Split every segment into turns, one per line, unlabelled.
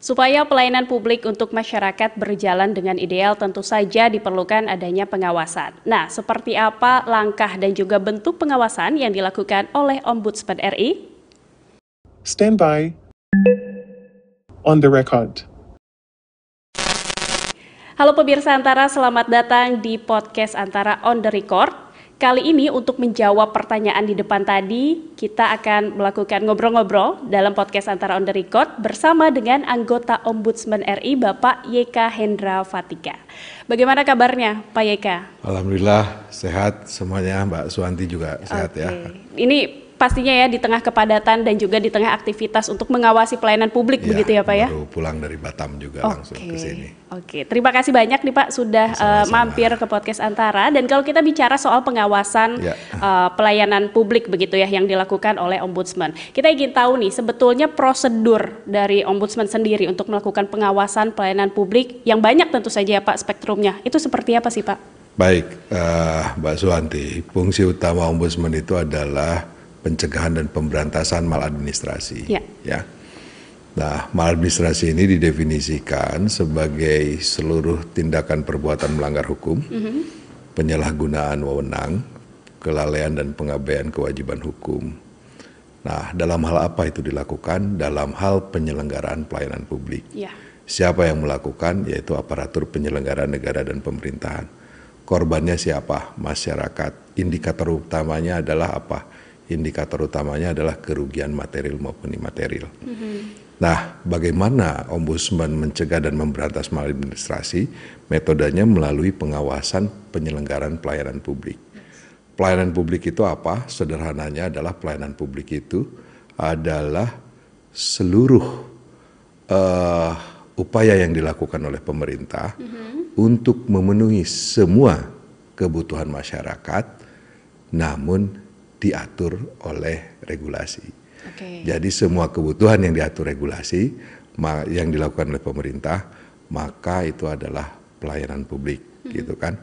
Supaya pelayanan publik untuk masyarakat berjalan dengan ideal, tentu saja diperlukan adanya pengawasan. Nah, seperti apa langkah dan juga bentuk pengawasan yang dilakukan oleh Ombudsman RI?
Stand by. On the record.
Halo pemirsa Antara, selamat datang di podcast Antara On The Record. Kali ini untuk menjawab pertanyaan di depan tadi, kita akan melakukan ngobrol-ngobrol dalam podcast Antara On The Record bersama dengan anggota Ombudsman RI, Bapak YK Hendra Fatika. Bagaimana kabarnya, Pak YK?
Alhamdulillah sehat semuanya, Mbak Suwanti juga sehat ya.
Ini pastinya ya di tengah kepadatan dan juga di tengah aktivitas untuk mengawasi pelayanan publik, begitu ya Pak ya?
Baru pulang dari Batam juga langsung ke sini.
Oke, terima kasih banyak nih Pak sudah mampir ke podcast Antara. Dan kalau kita bicara soal pengawasan pelayanan publik begitu ya yang dilakukan oleh Ombudsman, kita ingin tahu nih sebetulnya prosedur dari Ombudsman sendiri untuk melakukan pengawasan pelayanan publik yang banyak tentu saja ya Pak spektrumnya, itu seperti apa sih Pak?
Baik, Mbak Suwanti, fungsi utama Ombudsman itu adalah pencegahan dan pemberantasan maladministrasi. Ya. Nah, maladministrasi ini didefinisikan sebagai seluruh tindakan perbuatan melanggar hukum, penyalahgunaan wewenang, kelalaian dan pengabaian kewajiban hukum. Nah, dalam hal apa itu dilakukan? Dalam hal penyelenggaraan pelayanan publik. Siapa yang melakukan? Yaitu aparatur penyelenggara negara dan pemerintahan. Korbannya siapa? Masyarakat. Indikator utamanya adalah apa? Indikator utamanya adalah kerugian material maupun imaterial. Nah, bagaimana Ombudsman mencegah dan memberantas maladministrasi? Metodenya melalui pengawasan penyelenggaraan pelayanan publik. Pelayanan publik itu apa? Sederhananya adalah pelayanan publik itu adalah seluruh upaya yang dilakukan oleh pemerintah untuk memenuhi semua kebutuhan masyarakat, namun diatur oleh regulasi. Jadi semua kebutuhan yang diatur regulasi, yang dilakukan oleh pemerintah, maka itu adalah pelayanan publik, gitu kan.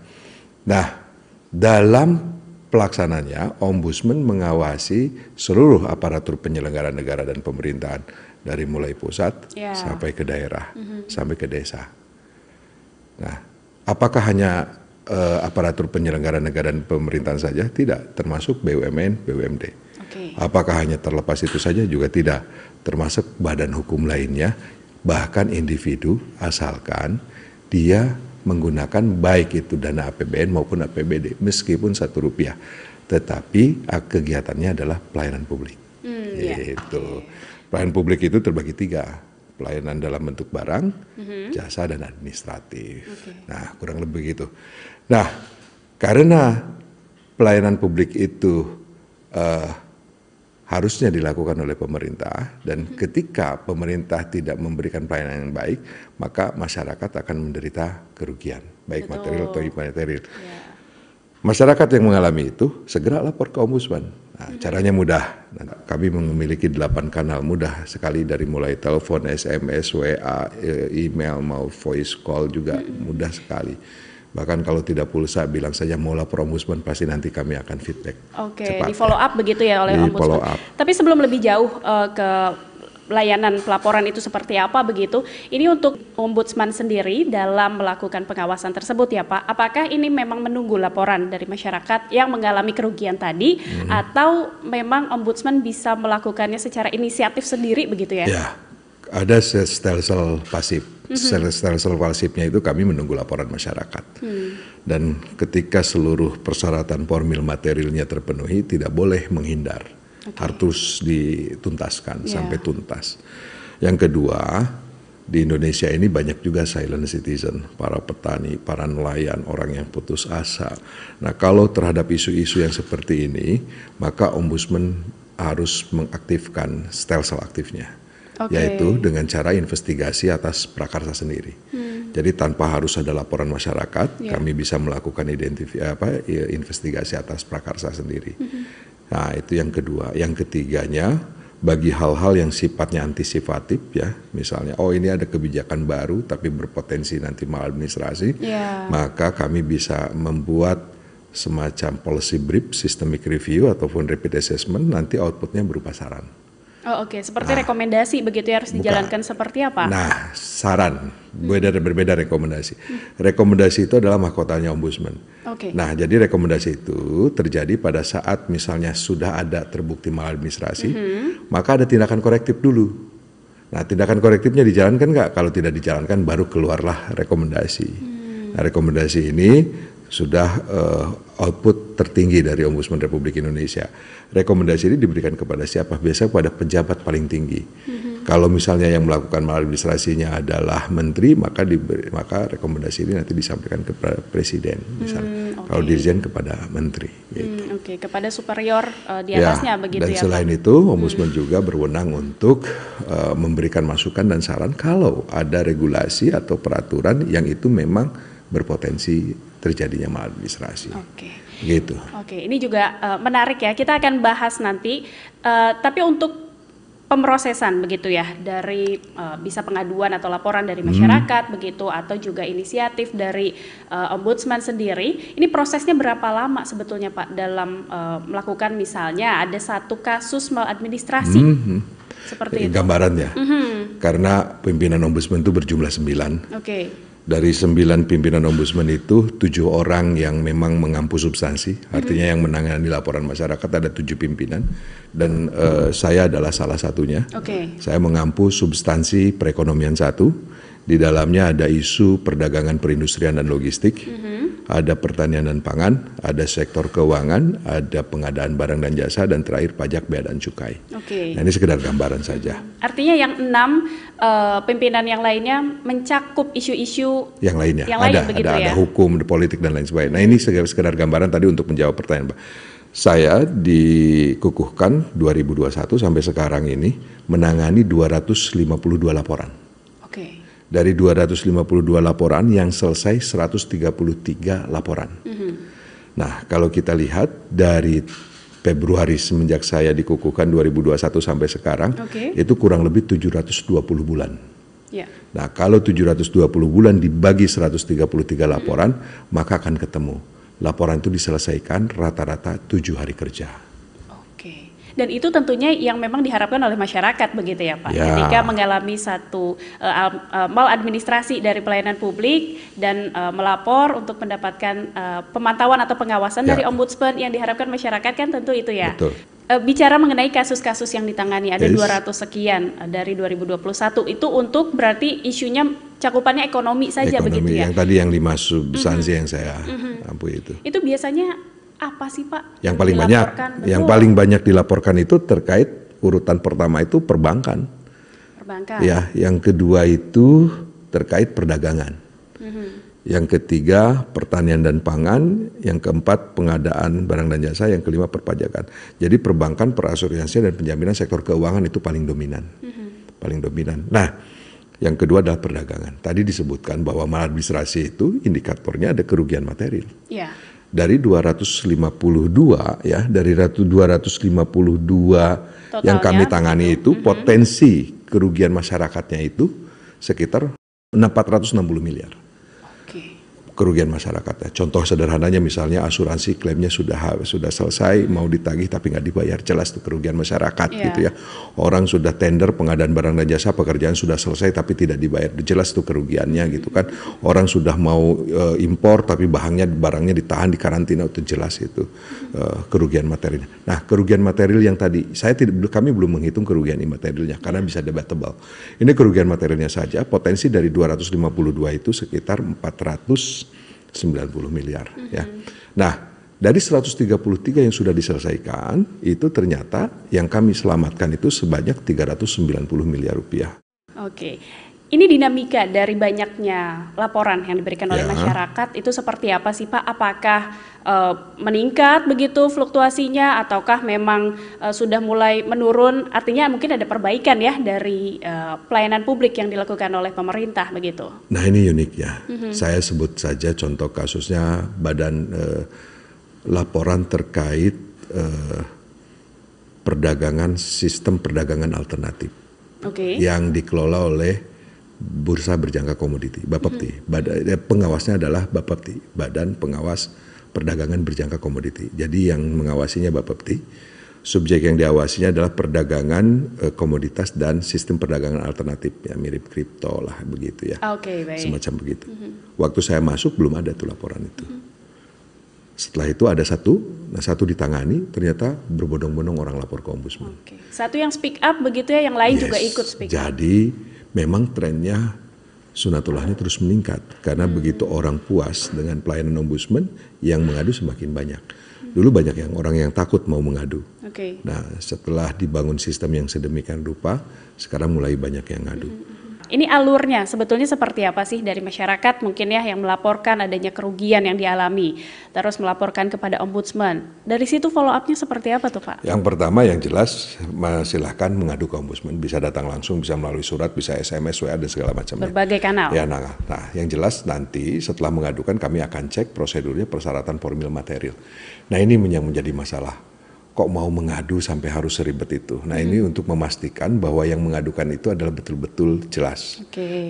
Nah, dalam pelaksananya, Ombudsman mengawasi seluruh aparatur penyelenggara negara dan pemerintahan, dari mulai pusat sampai ke daerah, sampai ke desa. Nah, apakah hanya aparatur penyelenggara negara dan pemerintahan saja? Tidak, termasuk BUMN, BUMD. Apakah hanya terlepas itu saja? Juga tidak, termasuk badan hukum lainnya, bahkan individu, asalkan dia menggunakan baik itu dana APBN maupun APBD, meskipun Rp1, tetapi kegiatannya adalah pelayanan publik. Pelayanan publik itu terbagi 3. Pelayanan dalam bentuk barang, jasa, dan administratif. Nah, kurang lebih gitu. Nah, karena pelayanan publik itu harusnya dilakukan oleh pemerintah, dan ketika pemerintah tidak memberikan pelayanan yang baik, maka masyarakat akan menderita kerugian, baik material atau imaterial. Masyarakat yang mengalami itu segera lapor ke Ombudsman. Nah, caranya mudah. Nah, kami memiliki 8 kanal mudah sekali, dari mulai telepon, SMS, WA, email, mau voice call juga mudah sekali. Bahkan kalau tidak pulsa, bilang saja mau lapor Ombudsman, pasti nanti kami akan feedback. Cepat,
di follow up begitu ya oleh Ombudsman. Tapi sebelum lebih jauh ke layanan pelaporan itu seperti apa begitu, ini untuk Ombudsman sendiri dalam melakukan pengawasan tersebut ya Pak, apakah ini memang menunggu laporan dari masyarakat yang mengalami kerugian tadi, atau memang Ombudsman bisa melakukannya secara inisiatif sendiri begitu ya?
Ya, ada stelsel pasif. Stelsel pasifnya itu kami menunggu laporan masyarakat. Dan ketika seluruh persyaratan formil materialnya terpenuhi, tidak boleh menghindar. Harus dituntaskan sampai tuntas. Yang kedua, di Indonesia ini banyak juga silent citizen, para petani, para nelayan, orang yang putus asa. Nah, kalau terhadap isu-isu yang seperti ini, maka Ombudsman harus mengaktifkan stelsel aktifnya, yaitu dengan cara investigasi atas prakarsa sendiri. Jadi tanpa harus ada laporan masyarakat, kami bisa melakukan investigasi atas prakarsa sendiri. Nah, itu yang kedua. Yang ketiganya, bagi hal-hal yang sifatnya antisipatif ya, misalnya ini ada kebijakan baru tapi berpotensi nanti maladministrasi, maka kami bisa membuat semacam policy brief, systemic review ataupun rapid assessment, nanti outputnya berupa saran.
Oh oke, seperti rekomendasi begitu ya, harus dijalankan seperti apa?
Nah, saran, berbeda rekomendasi. Rekomendasi itu adalah mahkotanya ombudsman. Nah, jadi rekomendasi itu terjadi pada saat misalnya sudah ada terbukti maladministrasi, maka ada tindakan korektif dulu. Nah, tindakan korektifnya dijalankan nggak? Kalau tidak dijalankan, baru keluarlah rekomendasi. Nah, rekomendasi ini sudah output tertinggi dari Ombudsman Republik Indonesia. Rekomendasi ini diberikan kepada siapa? Biasanya kepada pejabat paling tinggi. Kalau misalnya yang melakukan maladministrasinya adalah menteri, maka rekomendasi ini nanti disampaikan kepada presiden, misalnya. Kalau dirjen kepada menteri. Gitu.
Kepada superior di atasnya begitu
dan
ya.
Dan selain itu, Ombudsman juga berwenang untuk memberikan masukan dan saran kalau ada regulasi atau peraturan yang itu memang berpotensi terjadinya maladministrasi. Gitu.
Ini juga menarik ya. Kita akan bahas nanti. Tapi untuk pemrosesan begitu ya, dari bisa pengaduan atau laporan dari masyarakat begitu, atau juga inisiatif dari ombudsman sendiri. Ini prosesnya berapa lama sebetulnya Pak dalam melakukan misalnya ada satu kasus maladministrasi? Seperti itu.
Gambarannya. Karena pimpinan ombudsman itu berjumlah 9. Dari 9 pimpinan ombudsman itu 7 orang yang memang mengampu substansi, artinya yang menangani laporan masyarakat ada 7 pimpinan, dan saya adalah salah satunya. Saya mengampu substansi perekonomian 1, di dalamnya ada isu perdagangan, perindustrian dan logistik, ada pertanian dan pangan, ada sektor keuangan, ada pengadaan barang dan jasa, dan terakhir pajak, bea dan cukai. Nah, ini sekedar gambaran saja.
Artinya yang 6 pimpinan yang lainnya mencakup isu-isu
yang lainnya.
Ada
hukum, politik dan lain sebagainya. Nah, ini sekedar gambaran tadi untuk menjawab pertanyaan Pak. Saya dikukuhkan 2021 sampai sekarang ini menangani 252 laporan. Dari 252 laporan yang selesai 133 laporan. Nah, kalau kita lihat dari Februari semenjak saya dikukuhkan 2021 sampai sekarang, itu kurang lebih 720 bulan. Nah, kalau 720 bulan dibagi 133 laporan, maka akan ketemu. Laporan itu diselesaikan rata-rata 7 hari kerja.
Dan itu tentunya yang memang diharapkan oleh masyarakat begitu ya Pak. Ketika mengalami satu maladministrasi dari pelayanan publik dan melapor untuk mendapatkan pemantauan atau pengawasan dari ombudsman, yang diharapkan masyarakat kan tentu itu ya. Bicara mengenai kasus-kasus yang ditangani, ada 200 sekian dari 2021, itu untuk berarti isunya cakupannya ekonomi saja begitu ya.
Yang tadi yang 5 substansi yang saya ampu itu.
Itu biasanya apa sih Pak?
Yang paling banyak dilaporkan itu terkait urutan pertama itu perbankan. Ya, yang kedua itu terkait perdagangan. Yang ketiga pertanian dan pangan, yang keempat pengadaan barang dan jasa, yang kelima perpajakan. Jadi perbankan, perasuransian dan penjaminan, sektor keuangan itu paling dominan. Paling dominan. Nah, yang kedua adalah perdagangan. Tadi disebutkan bahwa maladministrasi itu indikatornya ada kerugian material. Dari 252 ya, dari 252 totalnya, yang kami tangani itu potensi kerugian masyarakatnya itu sekitar 460 miliar. Kerugian masyarakatnya. Contoh sederhananya misalnya asuransi klaimnya sudah selesai, mau ditagih tapi nggak dibayar, jelas tuh kerugian masyarakat gitu ya. Orang sudah tender pengadaan barang dan jasa, pekerjaan sudah selesai tapi tidak dibayar, jelas tuh kerugiannya gitu kan. Orang sudah mau impor tapi barangnya ditahan, dikarantina, itu jelas itu kerugian materialnya. Nah, kerugian material yang tadi kami belum menghitung kerugian imaterialnya karena bisa debatable. Ini kerugian materialnya saja, potensi dari 252 itu sekitar 490 miliar ya. Nah, dari 133 yang sudah diselesaikan itu ternyata yang kami selamatkan itu sebanyak 390 miliar rupiah.
Ini dinamika dari banyaknya laporan yang diberikan oleh masyarakat itu seperti apa sih Pak? Apakah meningkat begitu fluktuasinya, ataukah memang sudah mulai menurun? Artinya mungkin ada perbaikan ya dari pelayanan publik yang dilakukan oleh pemerintah begitu.
Nah, ini uniknya. Saya sebut saja contoh kasusnya badan laporan terkait perdagangan, sistem perdagangan alternatif yang dikelola oleh Bursa Berjangka Komoditi, Bapepti. Pengawasnya adalah Bapepti, Badan Pengawas Perdagangan Berjangka Komoditi. Jadi yang mengawasinya Bapepti. Subjek yang diawasinya adalah perdagangan komoditas dan sistem perdagangan alternatif, ya mirip kripto lah begitu ya.
Oke, baik.
Semacam begitu. Waktu saya masuk belum ada tuh laporan itu. Setelah itu ada satu ditangani, ternyata berbondong-bondong orang lapor ke ombudsman.
Oke. Satu yang speak up begitu ya, yang lain juga ikut speak up.
Jadi memang trennya sunatullahnya terus meningkat karena begitu orang puas dengan pelayanan ombudsman, yang mengadu semakin banyak. Dulu banyak orang yang takut mau mengadu. Nah, setelah dibangun sistem yang sedemikian rupa, sekarang mulai banyak yang ngadu.
Ini alurnya sebetulnya seperti apa sih dari masyarakat mungkin ya yang melaporkan adanya kerugian yang dialami, terus melaporkan kepada ombudsman. Dari situ follow up-nya seperti apa tuh Pak?
Yang pertama yang jelas silahkan mengadu ke ombudsman, bisa datang langsung, bisa melalui surat, bisa SMS, WA dan segala macamnya.
Berbagai kanal.
Ya, nah yang jelas nanti setelah mengadukan kami akan cek prosedurnya, persyaratan formil material. Nah ini yang menjadi masalah. Kok mau mengadu sampai harus seribet itu. Nah ini untuk memastikan bahwa yang mengadukan itu adalah betul-betul jelas.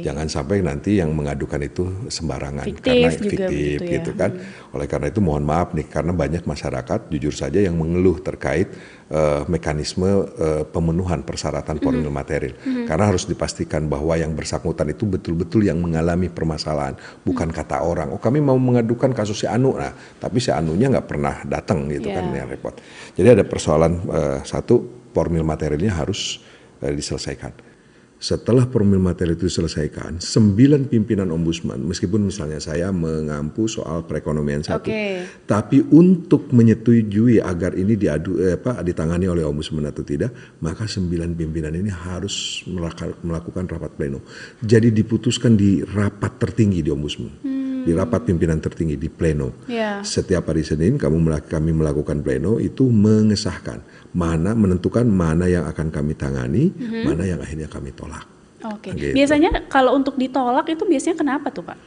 Jangan sampai nanti yang mengadukan itu sembarangan. Karena fiktif gitu kan. Oleh karena itu mohon maaf nih, karena banyak masyarakat jujur saja yang mengeluh terkait mekanisme pemenuhan persyaratan formil material. Karena harus dipastikan bahwa yang bersangkutan itu betul-betul yang mengalami permasalahan. Bukan kata orang, oh kami mau mengadukan kasus si Anu. Nah tapi si Anunya nggak pernah datang gitu kan, yang repot. Jadi ada persoalan satu, formil materialnya harus diselesaikan. Setelah formil material itu diselesaikan, 9 pimpinan ombudsman, meskipun misalnya saya mengampu soal perekonomian satu, tapi untuk menyetujui agar ini ditangani oleh ombudsman atau tidak, maka 9 pimpinan ini harus melakukan rapat pleno. Jadi diputuskan di rapat tertinggi di ombudsman. Di rapat pimpinan tertinggi di pleno. Setiap hari Senin kami melakukan pleno itu mengesahkan menentukan mana yang akan kami tangani, mana yang akhirnya kami tolak.
Gitu. Biasanya kalau untuk ditolak itu biasanya kenapa tuh Pak?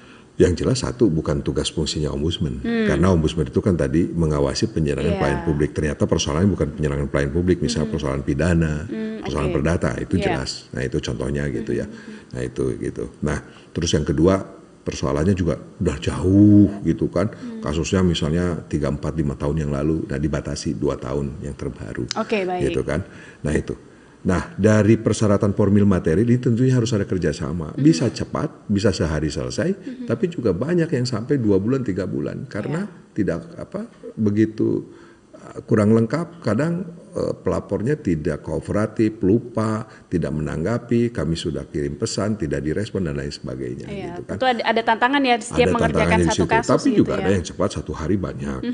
Yang jelas satu, bukan tugas fungsinya ombudsman. Karena ombudsman itu kan tadi mengawasi penyerangan pelayanan publik. Ternyata persoalannya bukan penyerangan pelayanan publik, misalnya persoalan pidana, persoalan perdata, itu jelas. Nah itu contohnya gitu ya. Nah itu gitu. Nah terus yang kedua, persoalannya juga udah jauh gitu kan. Kasusnya misalnya 3, 4, 5 tahun yang lalu, nah dibatasi 2 tahun yang terbaru.
Baik.
Gitu kan. Nah itu. Nah dari persyaratan formil materi ini tentunya harus ada kerjasama. Bisa cepat, bisa sehari selesai, tapi juga banyak yang sampai 2 bulan, 3 bulan. Karena tidak begitu kurang lengkap, kadang pelapornya tidak kooperatif, lupa, tidak menanggapi, kami sudah kirim pesan, tidak direspon dan lain sebagainya. Gitu kan.
Itu ada tantangan ya setiap mengerjakan satu kasus.
Tapi gitu juga ada yang cepat 1 hari banyak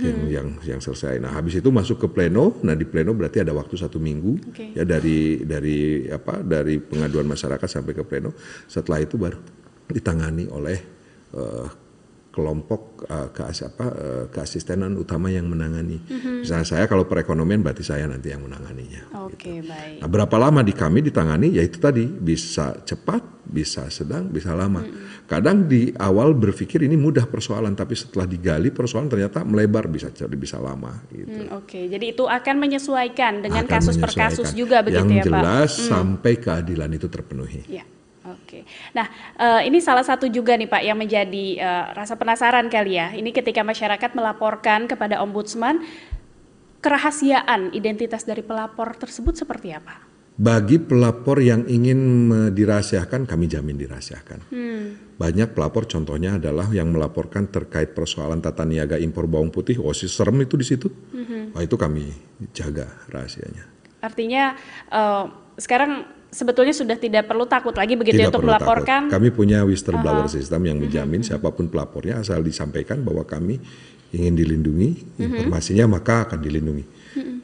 yang selesai. Nah habis itu masuk ke pleno. Nah di pleno berarti ada waktu 1 minggu ya dari pengaduan masyarakat sampai ke pleno. Setelah itu baru ditangani oleh kelompok keasistenan utama yang menangani. Misalnya saya kalau perekonomian berarti saya nanti yang menanganinya. Gitu.
Baik.
Nah, berapa lama di kami ditangani? Ya itu tadi, bisa cepat, bisa sedang, bisa lama. Kadang di awal berpikir ini mudah persoalan, tapi setelah digali persoalan ternyata melebar, bisa lama. Gitu.
Jadi itu akan menyesuaikan dengan kasus per kasus juga begitu ya Pak?
Yang jelas sampai keadilan itu terpenuhi.
Nah ini salah satu juga nih Pak yang menjadi rasa penasaran kali ya. Ini ketika masyarakat melaporkan kepada ombudsman, kerahasiaan identitas dari pelapor tersebut seperti apa?
Bagi pelapor yang ingin dirahasiakan, kami jamin dirahasiakan. Banyak pelapor contohnya adalah yang melaporkan terkait persoalan tata niaga impor bawang putih, serem itu di situ. Itu kami jaga rahasianya.
Artinya sekarang sebetulnya sudah tidak perlu takut lagi begitu ya untuk melaporkan.
Takut. Kami punya whistleblower system yang menjamin siapapun pelapornya asal disampaikan bahwa kami ingin dilindungi informasinya maka akan dilindungi,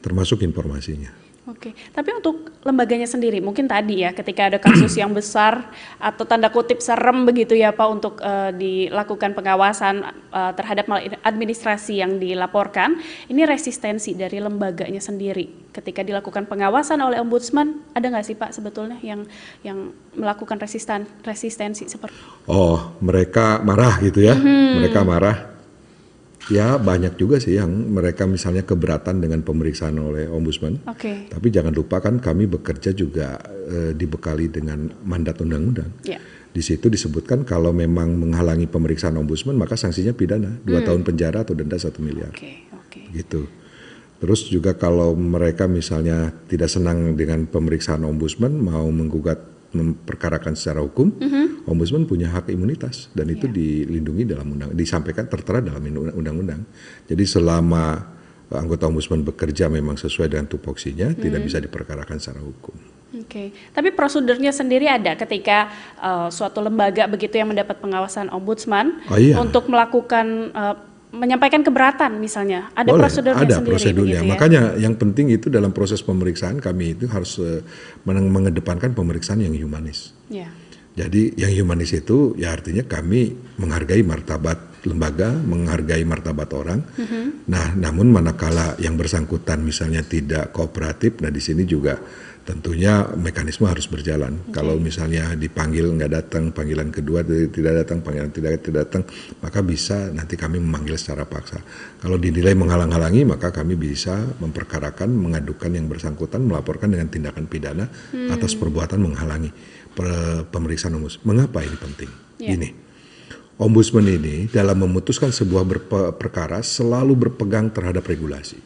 termasuk informasinya.
Tapi untuk lembaganya sendiri, mungkin tadi ya ketika ada kasus yang besar atau tanda kutip serem begitu ya Pak untuk dilakukan pengawasan terhadap administrasi yang dilaporkan, ini resistensi dari lembaganya sendiri ketika dilakukan pengawasan oleh ombudsman, ada nggak sih Pak sebetulnya yang melakukan resistensi seperti?
Mereka marah gitu ya, mereka marah. Ya banyak juga sih yang mereka misalnya keberatan dengan pemeriksaan oleh ombudsman. Tapi jangan lupa kan kami bekerja juga dibekali dengan mandat undang-undang. Di situ disebutkan kalau memang menghalangi pemeriksaan ombudsman maka sanksinya pidana 2 tahun penjara atau denda 1 miliar. Gitu. Terus juga kalau mereka misalnya tidak senang dengan pemeriksaan ombudsman, mau menggugat memperkarakan secara hukum, ombudsman punya hak imunitas dan itu dilindungi dalam disampaikan tertera dalam undang-undang. Jadi selama anggota ombudsman bekerja memang sesuai dengan tupoksinya, tidak bisa diperkarakan secara hukum.
Oke, tapi prosedurnya sendiri ada ketika suatu lembaga begitu yang mendapat pengawasan ombudsman untuk melakukan menyampaikan keberatan misalnya, ada prosedurnya
ada
sendiri.
Prosedurnya.
Begitu ya?
Makanya yang penting itu dalam proses pemeriksaan kami itu harus mengedepankan pemeriksaan yang humanis.
Ya.
Jadi yang humanis itu ya artinya kami menghargai martabat lembaga, menghargai martabat orang. Nah, namun manakala yang bersangkutan misalnya tidak kooperatif, nah di sini juga tentunya mekanisme harus berjalan. Kalau misalnya dipanggil nggak datang, panggilan kedua tidak datang, panggilan tidak datang, maka bisa nanti kami memanggil secara paksa. Kalau dinilai menghalang-halangi, maka kami bisa memperkarakan, mengadukan yang bersangkutan, melaporkan dengan tindakan pidana atas perbuatan menghalangi pemeriksaan ombudsman. Mengapa ini penting? Gini, ombudsman ini dalam memutuskan sebuah perkara selalu berpegang terhadap regulasi.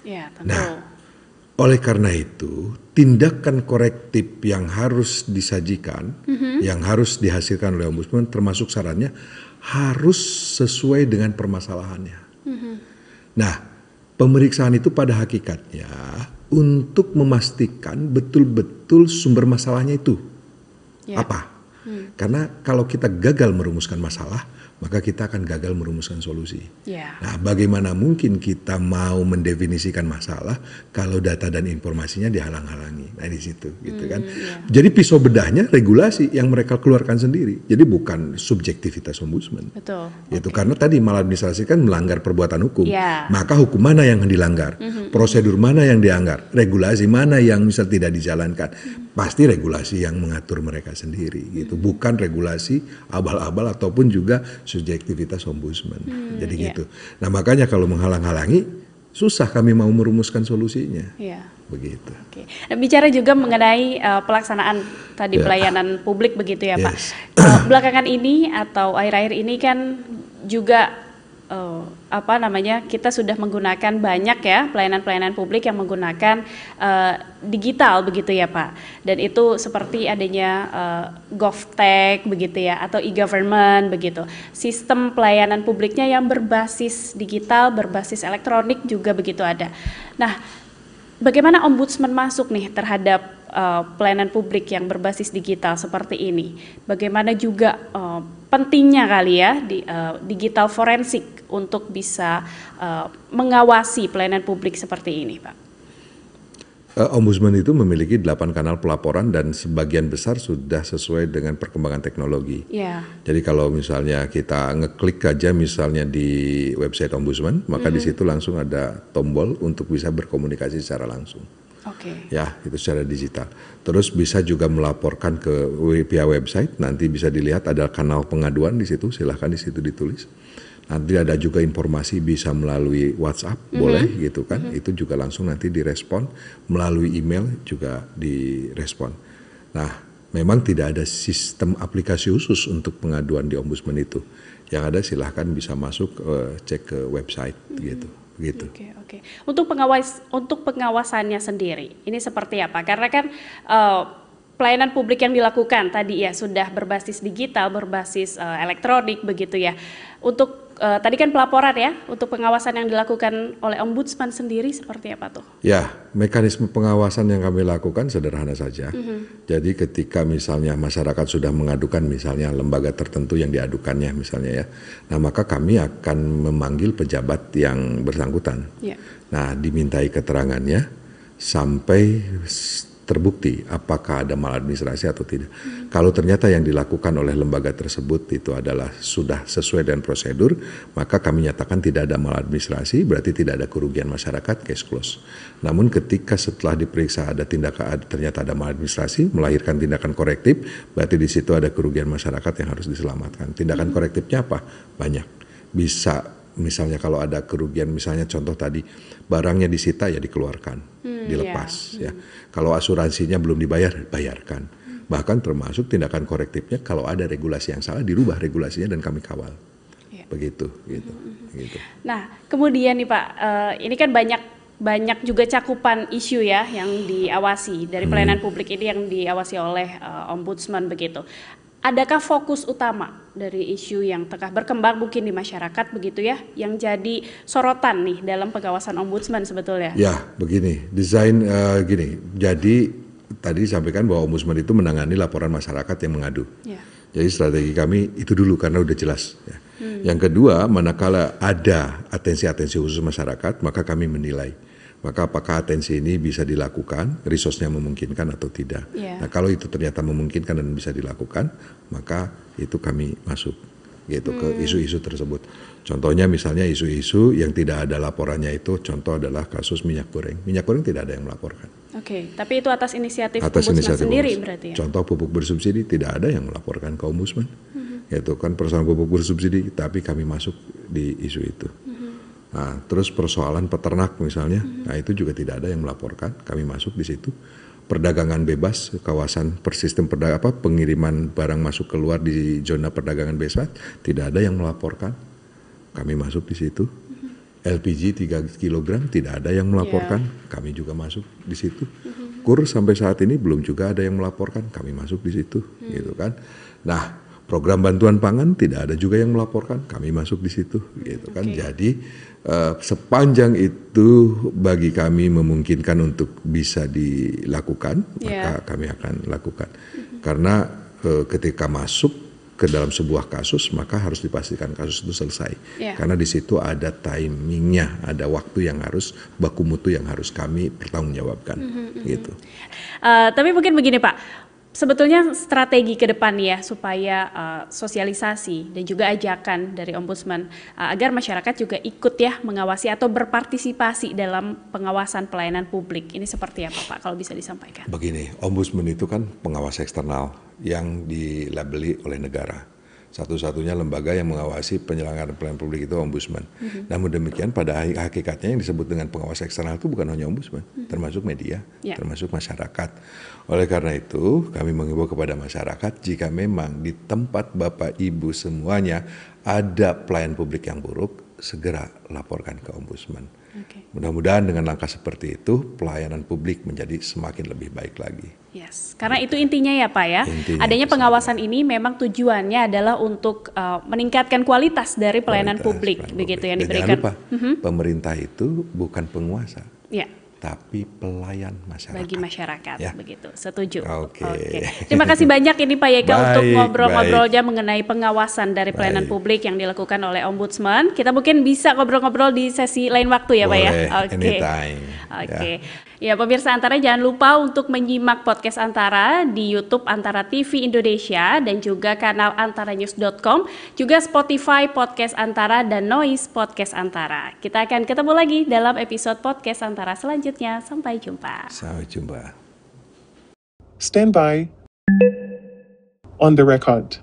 Ya, tentu.
Nah, oleh karena itu, tindakan korektif yang harus disajikan, yang harus dihasilkan oleh ombudsman, termasuk sarannya, harus sesuai dengan permasalahannya. Nah, pemeriksaan itu pada hakikatnya untuk memastikan betul-betul sumber masalahnya itu apa. Karena kalau kita gagal merumuskan masalah, maka kita akan gagal merumuskan solusi. Nah, bagaimana mungkin kita mau mendefinisikan masalah kalau data dan informasinya dihalang-halangi? Nah, di situ, gitu kan. Jadi pisau bedahnya regulasi yang mereka keluarkan sendiri. Jadi bukan subjektivitas ombudsman.
Betul.
Itu karena tadi maladministrasi kan melanggar perbuatan hukum. Maka hukum mana yang dilanggar? Prosedur mana yang dianggar? Regulasi mana yang misal tidak dijalankan? Pasti regulasi yang mengatur mereka sendiri, gitu. Bukan regulasi abal-abal ataupun juga subjektivitas ombudsman. Jadi gitu. Nah, makanya kalau menghalang-halangi, susah kami mau merumuskan solusinya. Begitu.
Nah, bicara juga mengenai pelaksanaan tadi pelayanan publik begitu ya Pak. Belakangan ini atau akhir-akhir ini kan juga kita sudah menggunakan banyak ya pelayanan-pelayanan publik yang menggunakan digital begitu ya Pak. Dan itu seperti adanya GovTech begitu ya atau e-government begitu. Sistem pelayanan publiknya yang berbasis digital, berbasis elektronik juga begitu ada. Nah, bagaimana ombudsman masuk nih terhadap pelayanan publik yang berbasis digital seperti ini? Bagaimana juga pentingnya kali ya digital forensik untuk bisa mengawasi pelayanan publik seperti ini, Pak?
Ombudsman itu memiliki 8 kanal pelaporan dan sebagian besar sudah sesuai dengan perkembangan teknologi. Jadi kalau misalnya kita ngeklik aja misalnya di website Ombudsman, maka di situ langsung ada tombol untuk bisa berkomunikasi secara langsung. Ya, itu secara digital. Terus bisa juga melaporkan ke via website, nanti bisa dilihat ada kanal pengaduan di situ, silahkan di situ ditulis. Nanti ada juga informasi bisa melalui WhatsApp, boleh gitu kan, itu juga langsung nanti direspon, melalui email juga direspon. Nah, memang tidak ada sistem aplikasi khusus untuk pengaduan di Ombudsman itu. Yang ada silahkan bisa masuk cek ke website gitu.
Untuk pengawasannya sendiri, ini seperti apa? Karena kan pelayanan publik yang dilakukan tadi ya sudah berbasis digital, berbasis elektronik begitu ya. Untuk tadi kan pelaporan ya, untuk pengawasan yang dilakukan oleh Ombudsman sendiri seperti apa tuh? Ya,
mekanisme pengawasan yang kami lakukan sederhana saja. Jadi ketika misalnya masyarakat sudah mengadukan misalnya lembaga tertentu yang diadukannya misalnya ya, nah maka kami akan memanggil pejabat yang bersangkutan. Nah, dimintai keterangannya sampai terbukti apakah ada maladministrasi atau tidak. Kalau ternyata yang dilakukan oleh lembaga tersebut itu adalah sudah sesuai dengan prosedur, maka kami nyatakan tidak ada maladministrasi, berarti tidak ada kerugian masyarakat, case close. Namun ketika setelah diperiksa ada tindakan, ternyata ada maladministrasi, melahirkan tindakan korektif, berarti di situ ada kerugian masyarakat yang harus diselamatkan. Tindakan korektifnya apa? Banyak. Bisa misalnya kalau ada kerugian, misalnya contoh tadi barangnya disita ya dikeluarkan, dilepas ya. Kalau asuransinya belum dibayar, bayarkan. Bahkan termasuk tindakan korektifnya kalau ada regulasi yang salah dirubah regulasinya dan kami kawal. Begitu gitu.
Nah, kemudian nih Pak, ini kan banyak banyak juga cakupan isu ya yang diawasi dari pelayanan publik ini yang diawasi oleh Ombudsman begitu. Adakah fokus utama dari isu yang tengah berkembang mungkin di masyarakat begitu ya, yang jadi sorotan nih dalam pengawasan Ombudsman sebetulnya?
Ya, begini, desain gini. Jadi tadi disampaikan bahwa Ombudsman itu menangani laporan masyarakat yang mengadu. Ya. Jadi strategi kami itu dulu karena udah jelas. Ya. Yang kedua, manakala ada atensi-atensi khusus masyarakat, maka kami menilai. Maka apakah atensi ini bisa dilakukan, resource-nya memungkinkan atau tidak. Yeah. Nah kalau itu ternyata memungkinkan dan bisa dilakukan, maka itu kami masuk gitu ke isu-isu tersebut. Contohnya misalnya isu-isu yang tidak ada laporannya itu, contoh adalah kasus minyak goreng. Minyak goreng tidak ada yang melaporkan.
Oke, tapi itu atas inisiatif Ombudsman sendiri berarti ya? Contoh
pupuk bersubsidi tidak ada yang melaporkan ke Ombudsman. Itu kan persoalan pupuk bersubsidi, tapi kami masuk di isu itu. Nah, terus persoalan peternak misalnya, nah itu juga tidak ada yang melaporkan, kami masuk di situ. Perdagangan bebas, kawasan persistem pengiriman barang masuk keluar di zona perdagangan bebas, tidak ada yang melaporkan, kami masuk di situ. LPG 3 kg tidak ada yang melaporkan, kami juga masuk di situ. KUR sampai saat ini belum juga ada yang melaporkan, kami masuk di situ, gitu kan. Nah, program bantuan pangan tidak ada juga yang melaporkan, kami masuk di situ, gitu kan. Jadi sepanjang itu bagi kami memungkinkan untuk bisa dilakukan, maka kami akan lakukan. Karena ketika masuk ke dalam sebuah kasus, maka harus dipastikan kasus itu selesai. Karena di situ ada timingnya, ada waktu yang harus baku mutu yang harus kami pertanggungjawabkan, gitu.
Tapi mungkin begini Pak. Sebetulnya strategi ke depan ya supaya sosialisasi dan juga ajakan dari Ombudsman agar masyarakat juga ikut ya mengawasi atau berpartisipasi dalam pengawasan pelayanan publik. Ini seperti apa Pak kalau bisa disampaikan?
Begini, Ombudsman itu kan pengawas eksternal yang dilabeli oleh negara. Satu-satunya lembaga yang mengawasi penyelenggaraan pelayanan publik itu Ombudsman. Namun demikian pada hakikatnya yang disebut dengan pengawas eksternal itu bukan hanya Ombudsman, termasuk media, termasuk masyarakat. Oleh karena itu kami mengimbau kepada masyarakat jika memang di tempat Bapak Ibu semuanya ada pelayanan publik yang buruk, segera laporkan ke Ombudsman. Mudah-mudahan dengan langkah seperti itu pelayanan publik menjadi semakin lebih baik lagi.
Yes, karena itu intinya ya Pak ya. Adanya pengawasan ini memang tujuannya adalah untuk meningkatkan kualitas dari pelayanan publik begitu yang diberikan.
Jangan lupa, pemerintah itu bukan penguasa. Tapi pelayan masyarakat.
Bagi masyarakat, begitu. Setuju.
Oke.
Terima kasih banyak ini Pak Yeka untuk ngobrol-ngobrolnya mengenai pengawasan dari pelayanan publik yang dilakukan oleh Ombudsman. Kita mungkin bisa ngobrol-ngobrol di sesi lain waktu ya Pak ya.
Anytime.
Ya pemirsa Antara jangan lupa untuk menyimak podcast Antara di YouTube Antara TV Indonesia dan juga kanal antaranews.com, juga Spotify Podcast Antara dan Noise Podcast Antara. Kita akan ketemu lagi dalam episode podcast Antara selanjutnya. Sampai jumpa.
Sampai jumpa.
Stand by. On the record.